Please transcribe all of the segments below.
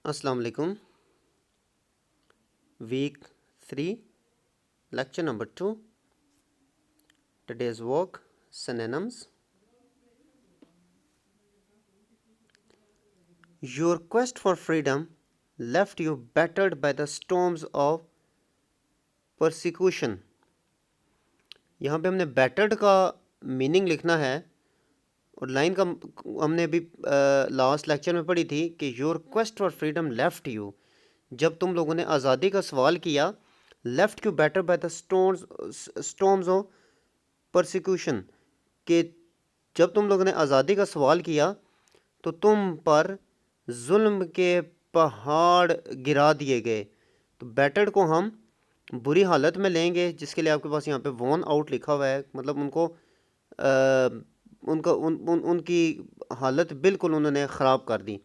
अस्सलाम वालेकुम। Week 3 lecture number 2 today's work synonyms. Your quest for freedom left you battered by the storms of persecution. यहाँ पे हमने battered का meaning लिखना है और लाइन का हमने अभी लास्ट लेक्चर में पढ़ी थी कि your quest for freedom left you, जब तुम लोगों ने आज़ादी का सवाल किया, left you better by the storms of persecution, कि जब तुम लोगों ने आज़ादी का सवाल किया तो तुम पर जुल्म के पहाड़ गिरा दिए गए। तो बेटर्ड को हम बुरी हालत में लेंगे, जिसके लिए आपके पास यहाँ पे वॉन आउट लिखा हुआ है, मतलब उनको उनकी हालत बिल्कुल उन्होंने ख़राब कर दी।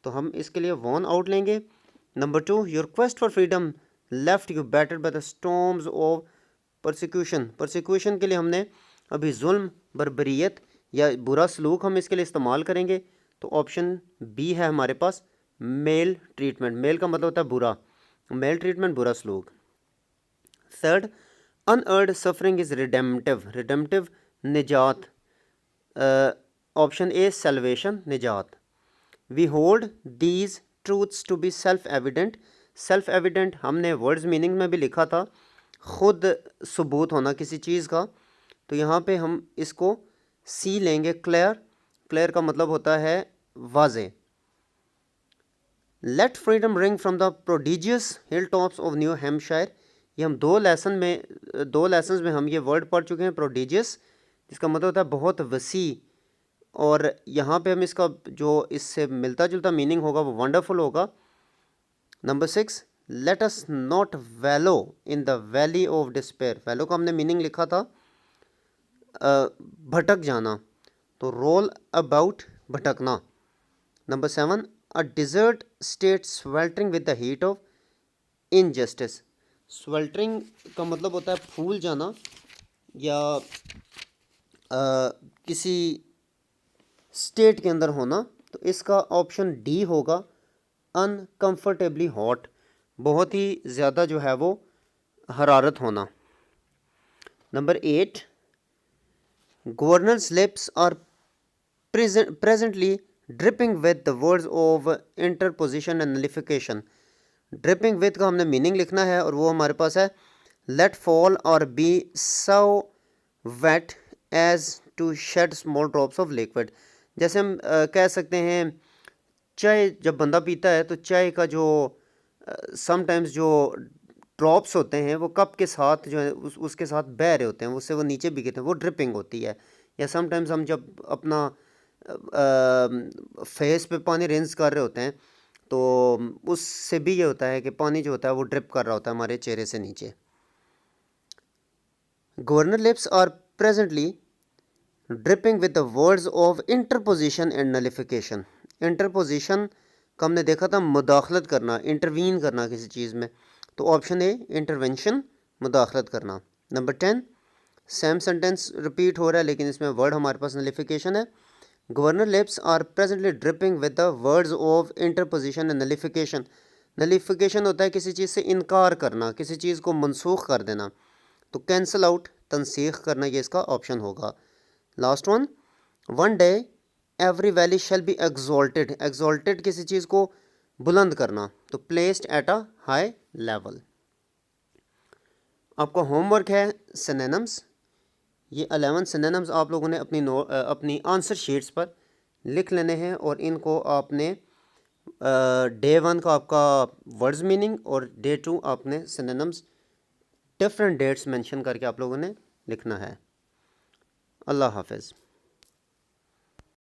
तो हम इसके लिए वॉन आउट लेंगे। Number 2, your quest for freedom left you battered by the storms of persecution. Persecution के लिए हमने अभी जुल्म, बर्बरियत या बुरा सलूक हम इसके लिए इस्तेमाल करेंगे। तो ऑप्शन बी है हमारे पास, मेल ट्रीटमेंट। मेल का मतलब होता है बुरा, मेल ट्रीटमेंट बुरा सलूक। Third, unearned suffering is redemptive. Redemptive निजात, ऑप्शन ए सेल्वेशन, निजात। We hold these truths to be self evident. Self evident हमने वर्ड्स मीनिंग में भी लिखा था, खुद सबूत होना किसी चीज़ का। तो यहाँ पे हम इसको सी लेंगे, क्लियर। क्लियर का मतलब होता है वाज़े। Let freedom ring from the prodigious hilltops of New Hampshire. ये हम दो लेसन में हम ये वर्ड पढ़ चुके हैं, प्रोडिजियस, जिसका मतलब होता है बहुत वसी, और यहाँ पे हम इसका जो इससे मिलता जुलता मीनिंग होगा वो वंडरफुल होगा। Number 6, let us not wallow in the valley of despair. Wallow का हमने मीनिंग लिखा था भटक जाना, तो रोल अबाउट, भटकना। Number 7, a desert state sweltering with the heat of injustice. Sweltering का मतलब होता है फूल जाना या किसी स्टेट के अंदर होना। तो इसका ऑप्शन डी होगा, अनकम्फर्टेबली हॉट, बहुत ही ज़्यादा जो है वो हरारत होना। Number 8, governors lips are presently dripping with the words of interposition and nullification. Dripping with का हमने मीनिंग लिखना है और वो हमारे पास है, लेट फॉल और be so wet as to shed small drops of liquid. जैसे हम कह सकते हैं, चाय जब बंदा पीता है तो चाय का जो समटाइम्स जो ड्रॉप्स होते हैं वो कप के साथ जो है उसके साथ बह रहे होते हैं, उससे वो नीचे भी गिरते हैं, वो ड्रिपिंग होती है। या समटाइम्स हम जब अपना फेस पे पानी रिंस कर रहे होते हैं तो उससे भी ये होता है कि पानी जो होता है वो ड्रिप कर रहा होता है हमारे चेहरे से नीचे। Governor lips are presently dripping with the words of interposition and nullification. Interposition का हमने देखा था मुदाखलत करना, इंटरवीन करना किसी चीज़ में। तो ऑप्शन ए इंटरवेंशन, मुदाखलत करना। नंबर 10, सेम सेंटेंस रिपीट हो रहा है लेकिन इसमें वर्ड हमारे पास नलिफिकेशन है। Governor lips are presently dripping with the words of interposition and nullification. Nullification होता है किसी चीज़ से इनकार करना, किसी चीज़ को मनसूख कर देना। तो कैंसल आउट, तनसीख करना, ये इसका ऑप्शन होगा। Last one day every valley shall be exalted. Exalted किसी चीज़ को बुलंद करना, तो placed at a high level. आपका होमवर्क है सिनोनिम्स। ये 11 सिनोनिम्स आप लोगों ने अपनी आंसर शीट्स पर लिख लेने हैं और इनको आपने डे 1 का आपका वर्ड्स मीनिंग और डे 2 आपने सिनोनिम्स डिफरेंट डेट्स मेंशन करके आप लोगों ने लिखना है। अल्लाह हाफिज़।